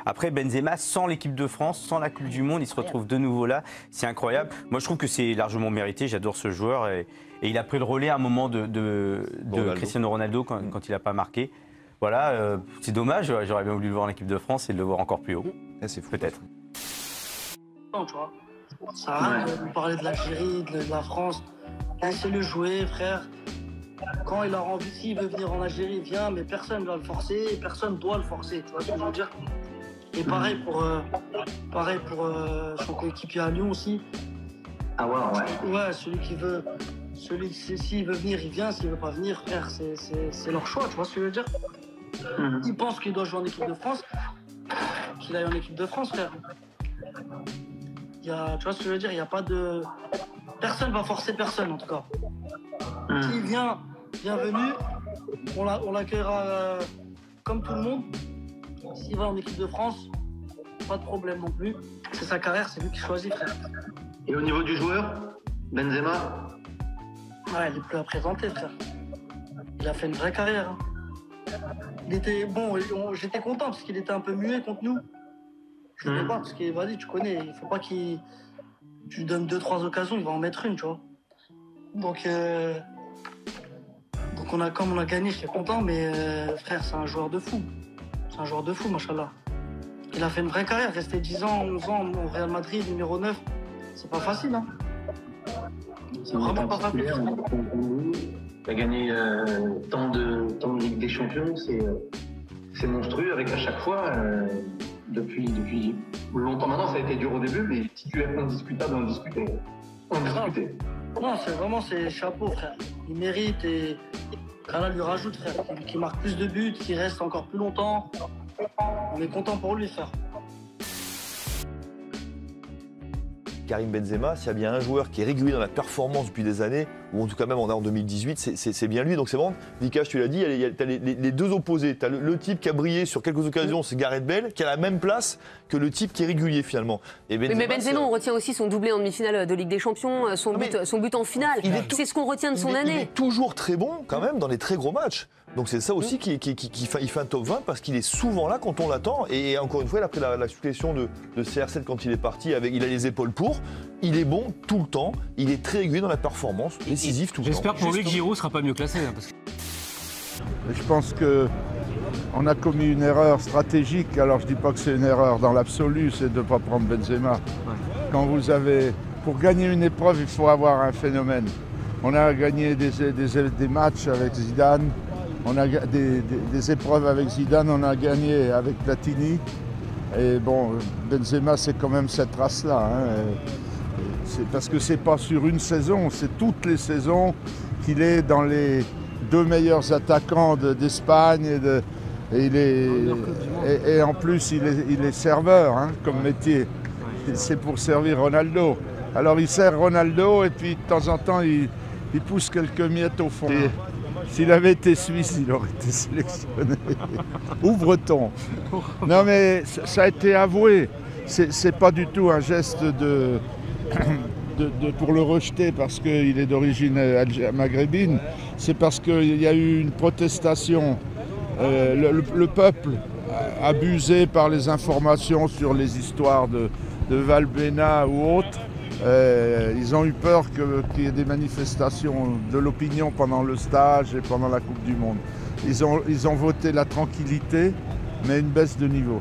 Après, Benzema, sans l'équipe de France, sans la Coupe du Monde, il se retrouve de nouveau là. C'est incroyable. Moi, je trouve que c'est largement mérité. J'adore ce joueur. Et il a pris le relais à un moment de Cristiano Ronaldo quand il n'a pas marqué. Voilà, c'est dommage. J'aurais bien voulu le voir en équipe de France et de le voir encore plus haut. C'est peut-être. Non, tu vois. Ça arrête de nous parler de l'Algérie, de la France. Laissez-le jouer, frère. Quand il a envie, s'il veut venir en Algérie, il vient, mais personne ne va le forcer, personne ne doit le forcer, tu vois ce que je veux dire. Et pareil pour son coéquipier à Lyon aussi. Ah ouais. Ouais, celui qui veut, s'il veut venir, il vient, s'il veut pas venir, frère, c'est leur choix, tu vois ce que je veux dire. Il pense qu'il doit jouer en équipe de France, qu'il aille en équipe de France, frère. Tu vois ce que je veux dire, il n'y a pas de... Personne va forcer personne, en tout cas. S'il vient, bienvenue, on l'accueillera comme tout le monde. S'il va en équipe de France, pas de problème non plus. C'est sa carrière, c'est lui qui choisit, frère. Et au niveau du joueur, Benzema? Ouais, il est plus à présenter, frère. Il a fait une vraie carrière. Hein. Il était... Bon, j'étais content parce qu'il était un peu muet contre nous. Je ne sais pas, parce que, vas-y, tu connais, il faut pas qu'il... Tu lui donnes 2-3 occasions, il va en mettre une, tu vois. Donc comme on a gagné, j'étais content, mais frère, c'est un joueur de fou. C'est un joueur de fou, machallah. Il a fait une vraie carrière, rester 10 ans, 11 ans au Real Madrid, numéro 9. C'est pas facile, hein. C'est vraiment pas facile. Il a gagné tant de Ligue des Champions, c'est monstrueux, avec à chaque fois, depuis longtemps maintenant, ça a été dur au début, mais titulaire indiscutable, indiscuté. Non, c'est chapeau, frère. Il mérite et Allah lui rajoute, frère. Qu'il marque plus de buts, qu'il reste encore plus longtemps. On est content pour lui, frère. Karim Benzema, s'il y a bien un joueur qui est régulier dans la performance depuis des années, ou en tout cas même en 2018, c'est bien lui. Donc c'est vraiment, Vikash, tu l'as dit, tu as les deux opposés. Tu as le type qui a brillé sur quelques occasions, c'est Gareth Bale, qui a la même place que le type qui est régulier finalement. Et Benzema, mais Benzema, on retient aussi son doublé en demi-finale de Ligue des Champions, son but en finale. C'est ce qu'on retient de son année. Il est toujours très bon quand même dans les très gros matchs. Donc c'est ça aussi qui fait un top 20 parce qu'il est souvent là quand on l'attend. Et encore une fois, il a pris la succession de CR7 quand il est parti. Il a les épaules pour. Il est bon tout le temps. Il est très régulier dans la performance, décisif tout le temps. J'espère pour lui que Giroud ne sera pas mieux classé. Parce que... Je pense qu'on a commis une erreur stratégique. Alors je ne dis pas que c'est une erreur dans l'absolu, c'est de ne pas prendre Benzema. Quand pour gagner une épreuve, il faut avoir un phénomène. On a gagné des matchs avec Zidane. On a des épreuves avec Zidane, on a gagné avec Platini. Et bon, Benzema, c'est quand même cette race-là. Hein. C'est parce que c'est pas sur une saison, c'est toutes les saisons qu'il est dans les 2 meilleurs attaquants d'Espagne. Et en plus, il est serveur hein, comme métier. C'est pour servir Ronaldo. Alors il sert Ronaldo et puis de temps en temps, il pousse quelques miettes au fond. S'il avait été suisse, il aurait été sélectionné. Ou breton. Non mais ça a été avoué. C'est pas du tout un geste pour le rejeter parce qu'il est d'origine maghrébine. C'est parce qu'il y a eu une protestation. Le peuple, abusé par les informations sur les histoires de Valbuena ou autres, ils ont eu peur qu'il y ait des manifestations de l'opinion pendant le stage et pendant la Coupe du Monde. Ils ont voté la tranquillité, mais une baisse de niveau.